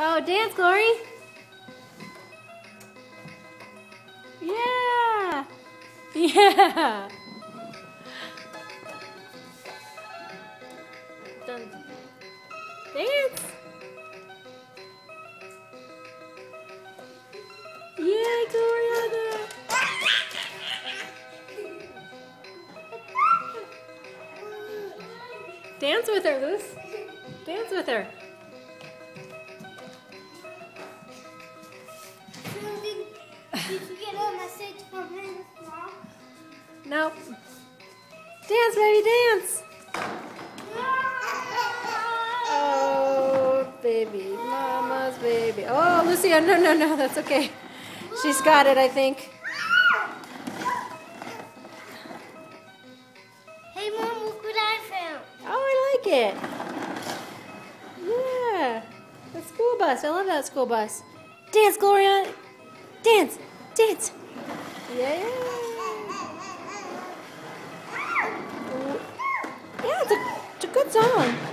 Oh, dance, Glory. Yeah. Yeah. Dance. Yay, Gloriana. Dance with her, Luz. Dance with her. Did you get a message from his mom? Nope. Dance, baby, dance. Oh, baby, mama's baby. Oh, Lucia, no, that's okay. She's got it, I think. Hey, Mom, look what I found. Oh, I like it. Yeah, the school bus. I love that school bus. Dance, Gloria. Dance, dance. Yeah. Yeah, it's a good song.